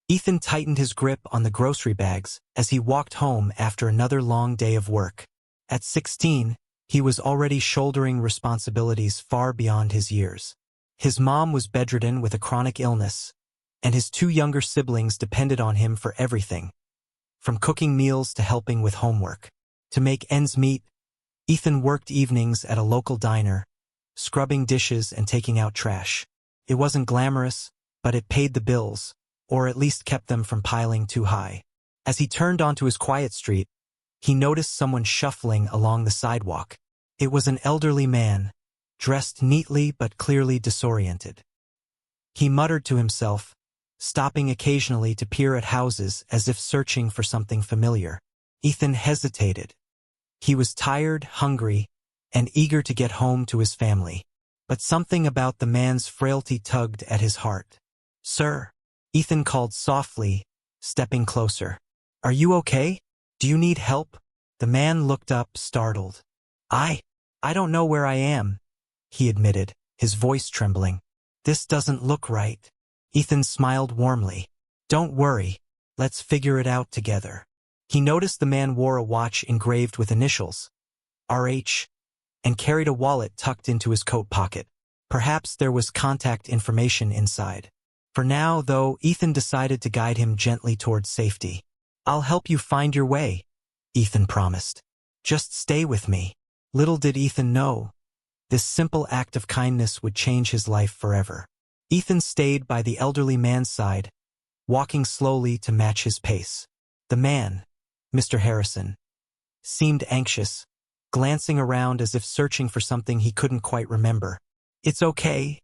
Ethan tightened his grip on the grocery bags as he walked home after another long day of work. At 16, he was already shouldering responsibilities far beyond his years. His mom was bedridden with a chronic illness, and his two younger siblings depended on him for everything, from cooking meals to helping with homework. To make ends meet, Ethan worked evenings at a local diner, scrubbing dishes and taking out trash. It wasn't glamorous, but it paid the bills, or at least kept them from piling too high. As he turned onto his quiet street, he noticed someone shuffling along the sidewalk. It was an elderly man, dressed neatly but clearly disoriented. He muttered to himself, stopping occasionally to peer at houses as if searching for something familiar. Ethan hesitated. He was tired, hungry, and eager to get home to his family. But something about the man's frailty tugged at his heart. "Sir," Ethan called softly, stepping closer. "Are you okay? Do you need help?" The man looked up, startled. I don't know where I am," he admitted, his voice trembling. "This doesn't look right." Ethan smiled warmly. "Don't worry. Let's figure it out together." He noticed the man wore a watch engraved with initials, RH, and carried a wallet tucked into his coat pocket. Perhaps there was contact information inside. For now, though, Ethan decided to guide him gently towards safety. "I'll help you find your way," Ethan promised. "Just stay with me." Little did Ethan know, this simple act of kindness would change his life forever. Ethan stayed by the elderly man's side, walking slowly to match his pace. The man, Mr. Harrison, seemed anxious, glancing around as if searching for something he couldn't quite remember. "It's okay,"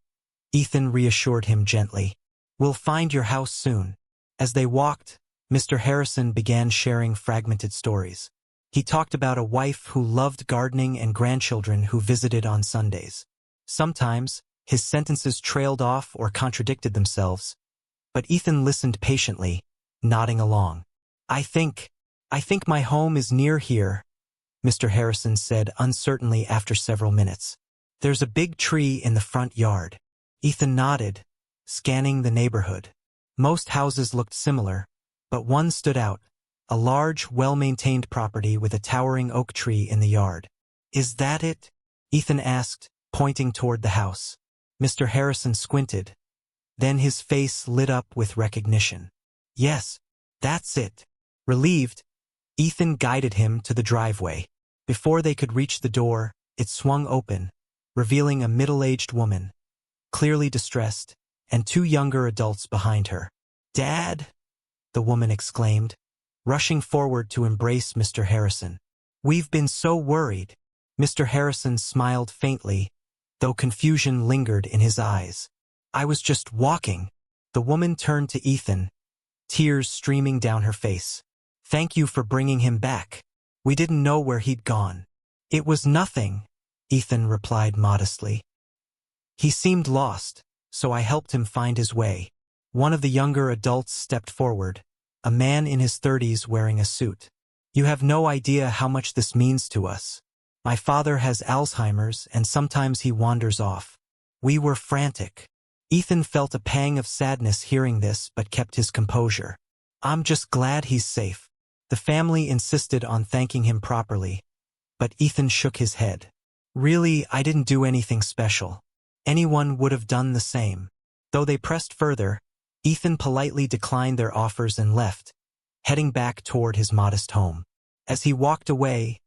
Ethan reassured him gently. "We'll find your house soon." As they walked, Mr. Harrison began sharing fragmented stories. He talked about a wife who loved gardening and grandchildren who visited on Sundays. Sometimes, his sentences trailed off or contradicted themselves, but Ethan listened patiently, nodding along. I think my home is near here," Mr. Harrison said uncertainly after several minutes. "There's a big tree in the front yard." Ethan nodded, scanning the neighborhood. Most houses looked similar, but one stood out, a large, well-maintained property with a towering oak tree in the yard. "Is that it?" Ethan asked, pointing toward the house. Mr. Harrison squinted. Then his face lit up with recognition. "Yes, that's it." Relieved, Ethan guided him to the driveway. Before they could reach the door, it swung open, revealing a middle-aged woman, clearly distressed, and two younger adults behind her. "Dad!" the woman exclaimed, rushing forward to embrace Mr. Harrison. "We've been so worried." Mr. Harrison smiled faintly, though confusion lingered in his eyes. "I was just walking." The woman turned to Ethan, tears streaming down her face. "Thank you for bringing him back. We didn't know where he'd gone." "It was nothing," Ethan replied modestly. "He seemed lost, so I helped him find his way." One of the younger adults stepped forward, a man in his 30s wearing a suit. "You have no idea how much this means to us. My father has Alzheimer's and sometimes he wanders off." We were frantic. Ethan felt a pang of sadness hearing this but kept his composure. "I'm just glad he's safe." The family insisted on thanking him properly, but Ethan shook his head. "Really, I didn't do anything special. Anyone would have done the same." Though they pressed further, Ethan politely declined their offers and left, heading back toward his modest home. As he walked away,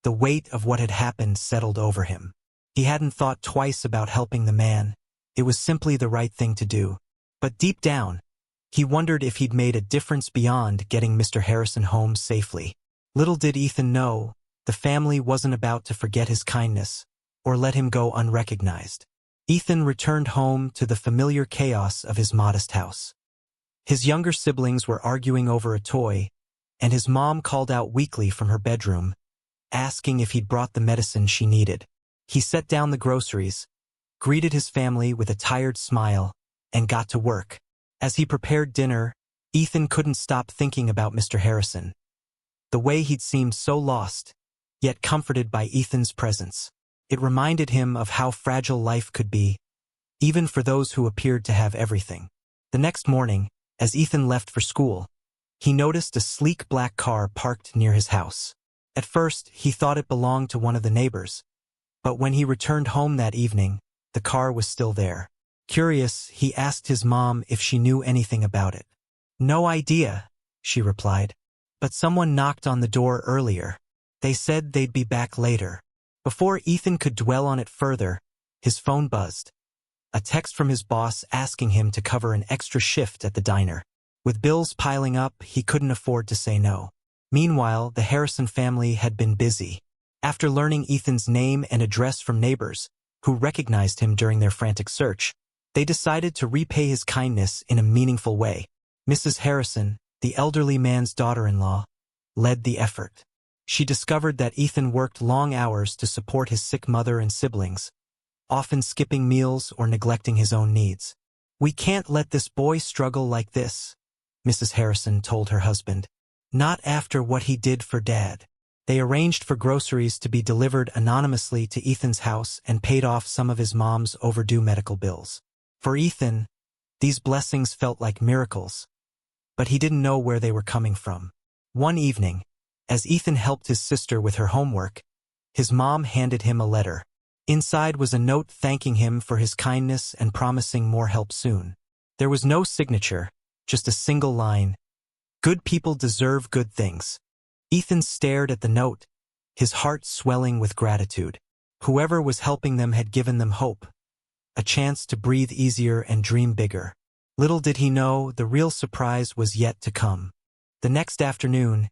the weight of what had happened settled over him. He hadn't thought twice about helping the man. It was simply the right thing to do. But deep down, he wondered if he'd made a difference beyond getting Mr. Harrison home safely. Little did Ethan know, the family wasn't about to forget his kindness or let him go unrecognized. Ethan returned home to the familiar chaos of his modest house. His younger siblings were arguing over a toy, and his mom called out weakly from her bedroom, asking if he'd brought the medicine she needed. He set down the groceries, greeted his family with a tired smile, and got to work. As he prepared dinner, Ethan couldn't stop thinking about Mr. Harrison. The way he'd seemed so lost, yet comforted by Ethan's presence. It reminded him of how fragile life could be, even for those who appeared to have everything. The next morning, As Ethan left for school, he noticed a sleek black car parked near his house. At first, he thought it belonged to one of the neighbors, but when he returned home that evening, the car was still there. Curious, he asked his mom if she knew anything about it. "No idea," she replied. "But someone knocked on the door earlier. They said they'd be back later." Before Ethan could dwell on it further, his phone buzzed. A text from his boss asking him to cover an extra shift at the diner. With bills piling up, he couldn't afford to say no. Meanwhile, the Harrison family had been busy. After learning Ethan's name and address from neighbors, who recognized him during their frantic search, they decided to repay his kindness in a meaningful way. Mrs. Harrison, the elderly man's daughter-in-law, led the effort. She discovered that Ethan worked long hours to support his sick mother and siblings, often skipping meals or neglecting his own needs. "We can't let this boy struggle like this," Mrs. Harrison told her husband. "Not after what he did for Dad." They arranged for groceries to be delivered anonymously to Ethan's house and paid off some of his mom's overdue medical bills. For Ethan, these blessings felt like miracles, but he didn't know where they were coming from. One evening, as Ethan helped his sister with her homework, his mom handed him a letter. Inside was a note thanking him for his kindness and promising more help soon. There was no signature, just a single line: "Good people deserve good things." Ethan stared at the note, his heart swelling with gratitude. Whoever was helping them had given them hope, a chance to breathe easier and dream bigger. Little did he know, the real surprise was yet to come. The next afternoon,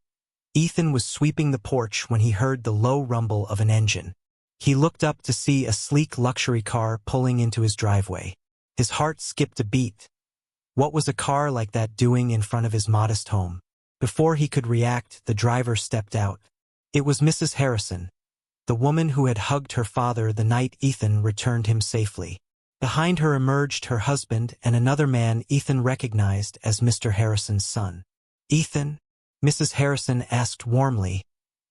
Ethan was sweeping the porch when he heard the low rumble of an engine. He looked up to see a sleek luxury car pulling into his driveway. His heart skipped a beat. What was a car like that doing in front of his modest home? Before he could react, the driver stepped out. It was Mrs. Harrison, the woman who had hugged her father the night Ethan returned him safely. Behind her emerged her husband and another man Ethan recognized as Mr. Harrison's son. "Ethan?" Mrs. Harrison asked warmly,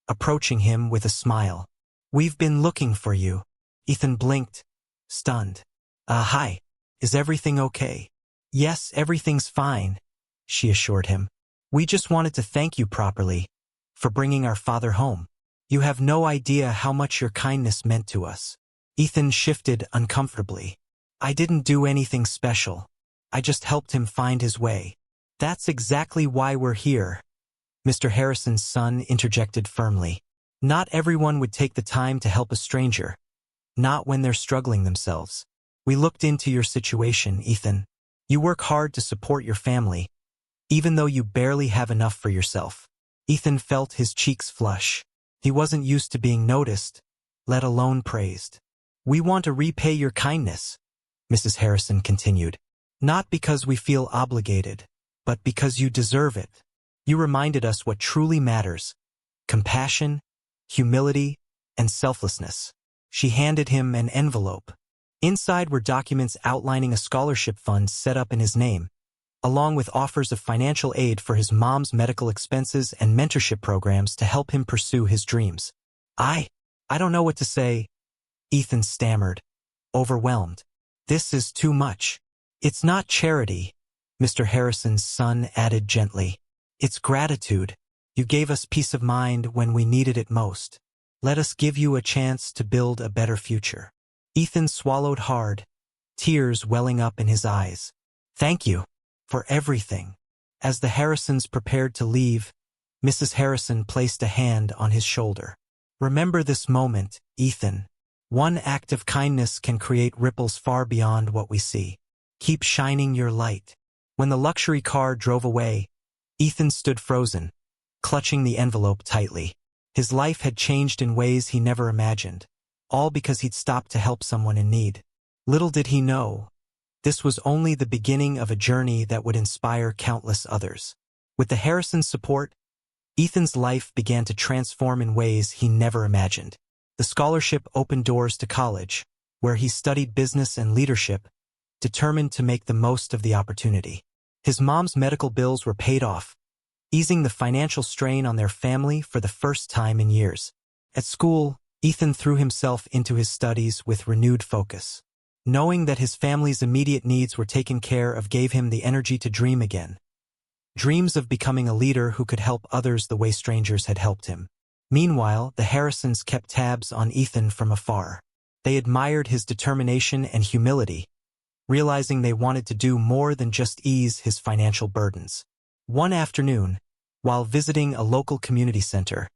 approaching him with a smile. "We've been looking for you." Ethan blinked, stunned. Hi. Is everything okay?" "Yes, everything's fine," she assured him. "We just wanted to thank you properly for bringing our father home. You have no idea how much your kindness meant to us." Ethan shifted uncomfortably. "I didn't do anything special. I just helped him find his way." "That's exactly why we're here," Mr. Harrison's son interjected firmly. "Not everyone would take the time to help a stranger, not when they're struggling themselves. We looked into your situation, Ethan. You work hard to support your family, even though you barely have enough for yourself." Ethan felt his cheeks flush. He wasn't used to being noticed, let alone praised. "We want to repay your kindness," Mrs. Harrison continued. "Not because we feel obligated, but because you deserve it. You reminded us what truly matters: compassion, humility, and selflessness." She handed him an envelope. Inside were documents outlining a scholarship fund set up in his name, along with offers of financial aid for his mom's medical expenses and mentorship programs to help him pursue his dreams. I don't know what to say," Ethan stammered, overwhelmed. "This is too much." "It's not charity," Mr. Harrison's son added gently. "It's gratitude. You gave us peace of mind when we needed it most. Let us give you a chance to build a better future." Ethan swallowed hard, tears welling up in his eyes. "Thank you for everything." As the Harrisons prepared to leave, Mrs. Harrison placed a hand on his shoulder. "Remember this moment, Ethan. One act of kindness can create ripples far beyond what we see. Keep shining your light." When the luxury car drove away, Ethan stood frozen, clutching the envelope tightly. His life had changed in ways he never imagined, all because he'd stopped to help someone in need. Little did he know, this was only the beginning of a journey that would inspire countless others. With the Harrisons' support, Ethan's life began to transform in ways he never imagined. The scholarship opened doors to college, where he studied business and leadership, determined to make the most of the opportunity. His mom's medical bills were paid off, easing the financial strain on their family for the first time in years. At school, Ethan threw himself into his studies with renewed focus. Knowing that his family's immediate needs were taken care of gave him the energy to dream again. dreams of becoming a leader who could help others the way strangers had helped him. Meanwhile, the Harrisons kept tabs on Ethan from afar. They admired his determination and humility, realizing they wanted to do more than just ease his financial burdens. One afternoon, while visiting a local community center,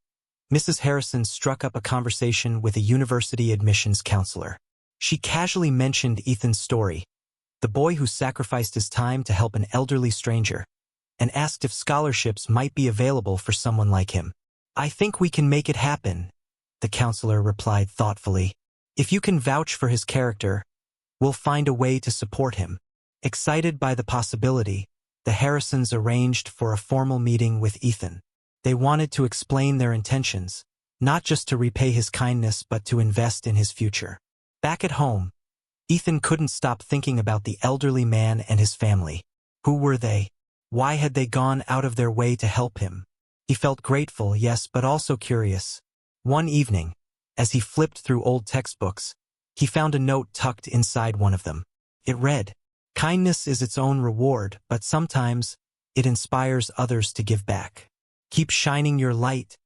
Mrs. Harrison struck up a conversation with a university admissions counselor. She casually mentioned Ethan's story, the boy who sacrificed his time to help an elderly stranger, and asked if scholarships might be available for someone like him. "I think we can make it happen," the counselor replied thoughtfully. "If you can vouch for his character, we'll find a way to support him." Excited by the possibility, the Harrisons arranged for a formal meeting with Ethan. They wanted to explain their intentions, not just to repay his kindness but to invest in his future. Back at home, Ethan couldn't stop thinking about the elderly man and his family. Who were they? Why had they gone out of their way to help him? He felt grateful, yes, but also curious. One evening, as he flipped through old textbooks, he found a note tucked inside one of them. It read, "Kindness is its own reward, but sometimes it inspires others to give back. Keep shining your light,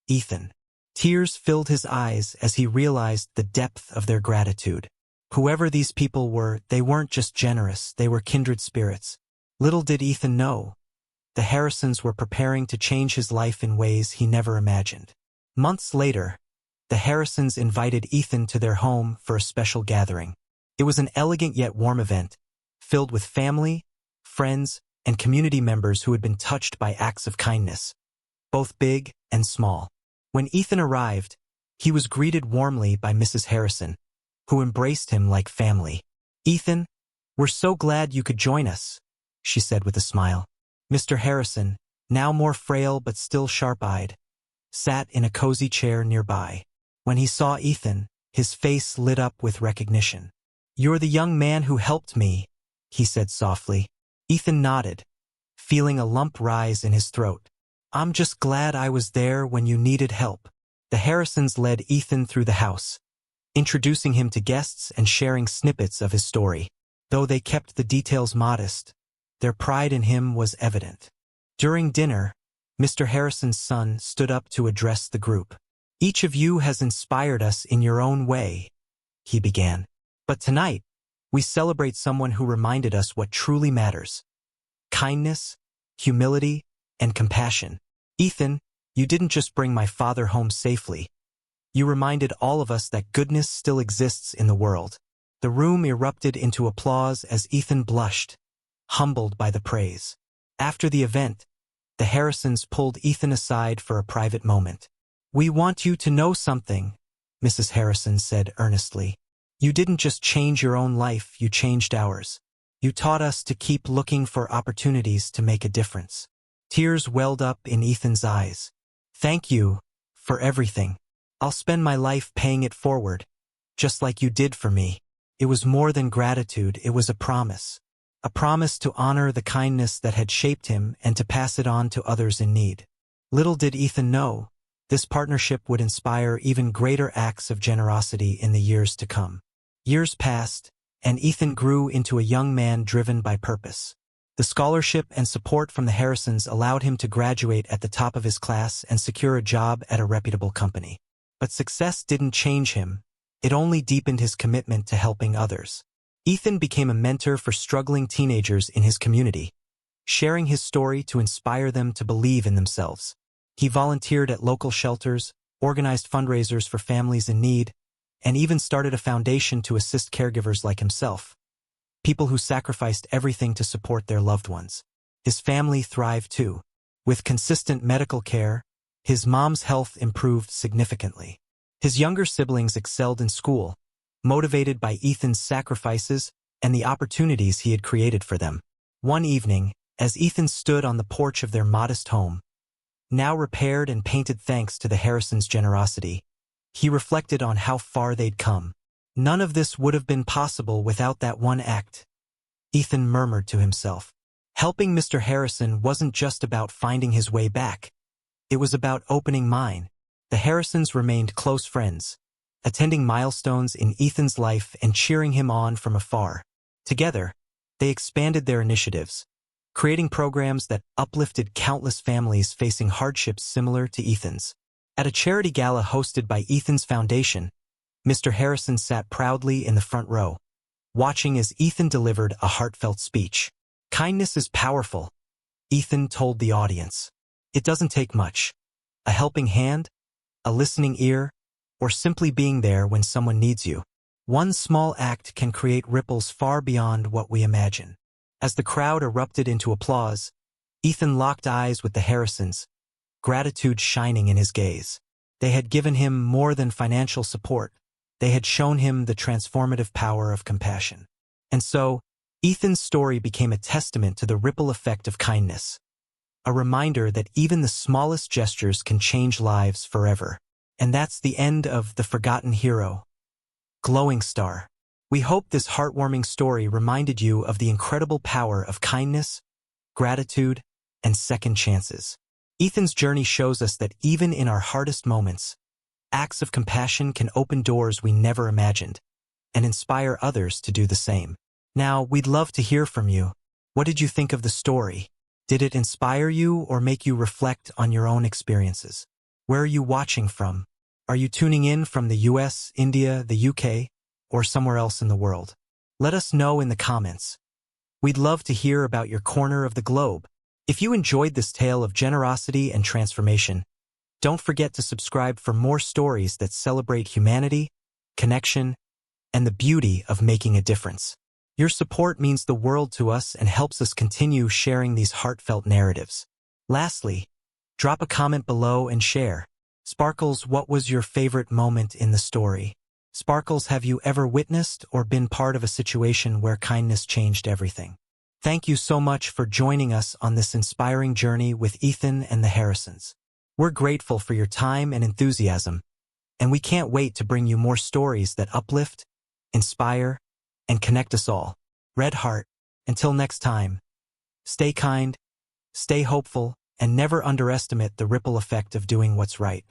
Ethan." Tears filled his eyes as he realized the depth of their gratitude. Whoever these people were, they weren't just generous, they were kindred spirits. Little did Ethan know, the Harrisons were preparing to change his life in ways he never imagined. Months later, the Harrisons invited Ethan to their home for a special gathering. It was an elegant yet warm event, filled with family, friends, and community members who had been touched by acts of kindness, both big and small. When Ethan arrived, he was greeted warmly by Mrs. Harrison, who embraced him like family. "Ethan, we're so glad you could join us," she said with a smile. Mr. Harrison, now more frail but still sharp-eyed, sat in a cozy chair nearby. When he saw Ethan, his face lit up with recognition. "You're the young man who helped me," he said softly. Ethan nodded, feeling a lump rise in his throat. "I'm just glad I was there when you needed help." The Harrisons led Ethan through the house, introducing him to guests and sharing snippets of his story. Though they kept the details modest, their pride in him was evident. During dinner, Mr. Harrison's son stood up to address the group. "Each of you has inspired us in your own way," he began. "But tonight, we celebrate someone who reminded us what truly matters: kindness, humility, and compassion. Ethan, you didn't just bring my father home safely. You reminded all of us that goodness still exists in the world." The room erupted into applause as Ethan blushed, humbled by the praise. After the event, the Harrisons pulled Ethan aside for a private moment. "We want you to know something," Mrs. Harrison said earnestly. "You didn't just change your own life, you changed ours. You taught us to keep looking for opportunities to make a difference." Tears welled up in Ethan's eyes. "Thank you for everything. I'll spend my life paying it forward, just like you did for me." It was more than gratitude, it was a promise. A promise to honor the kindness that had shaped him and to pass it on to others in need. Little did Ethan know, this partnership would inspire even greater acts of generosity in the years to come. Years passed, and Ethan grew into a young man driven by purpose. The scholarship and support from the Harrisons allowed him to graduate at the top of his class and secure a job at a reputable company. But success didn't change him, it only deepened his commitment to helping others. Ethan became a mentor for struggling teenagers in his community, sharing his story to inspire them to believe in themselves. He volunteered at local shelters, organized fundraisers for families in need, and even started a foundation to assist caregivers like himself, people who sacrificed everything to support their loved ones. His family thrived too. With consistent medical care, his mom's health improved significantly. His younger siblings excelled in school, motivated by Ethan's sacrifices and the opportunities he had created for them. One evening, as Ethan stood on the porch of their modest home, now repaired and painted thanks to the Harrisons' generosity, he reflected on how far they'd come. None of this would have been possible without that one act, Ethan murmured to himself. Helping Mr. Harrison wasn't just about finding his way back. It was about opening mine. The Harrisons remained close friends, attending milestones in Ethan's life and cheering him on from afar. Together, they expanded their initiatives, creating programs that uplifted countless families facing hardships similar to Ethan's. At a charity gala hosted by Ethan's foundation, Mr. Harrison sat proudly in the front row, watching as Ethan delivered a heartfelt speech. "Kindness is powerful," Ethan told the audience. "It doesn't take much. A helping hand, a listening ear, or simply being there when someone needs you. One small act can create ripples far beyond what we imagine." As the crowd erupted into applause, Ethan locked eyes with the Harrisons, gratitude shining in his gaze. They had given him more than financial support. They had shown him the transformative power of compassion. And so, Ethan's story became a testament to the ripple effect of kindness, a reminder that even the smallest gestures can change lives forever. And that's the end of The Forgotten Hero. Glowing Star. We hope this heartwarming story reminded you of the incredible power of kindness, gratitude, and second chances. Ethan's journey shows us that even in our hardest moments, acts of compassion can open doors we never imagined and inspire others to do the same. Now, we'd love to hear from you. What did you think of the story? Did it inspire you or make you reflect on your own experiences? Where are you watching from? Are you tuning in from the US, India, the UK, or somewhere else in the world? Let us know in the comments. We'd love to hear about your corner of the globe. If you enjoyed this tale of generosity and transformation, don't forget to subscribe for more stories that celebrate humanity, connection, and the beauty of making a difference. Your support means the world to us and helps us continue sharing these heartfelt narratives. Lastly, drop a comment below and share. Sparkles, what was your favorite moment in the story? Sparkles, have you ever witnessed or been part of a situation where kindness changed everything? Thank you so much for joining us on this inspiring journey with Ethan and the Harrisons. We're grateful for your time and enthusiasm, and we can't wait to bring you more stories that uplift, inspire, and connect us all. Red Heart, until next time, stay kind, stay hopeful, and never underestimate the ripple effect of doing what's right.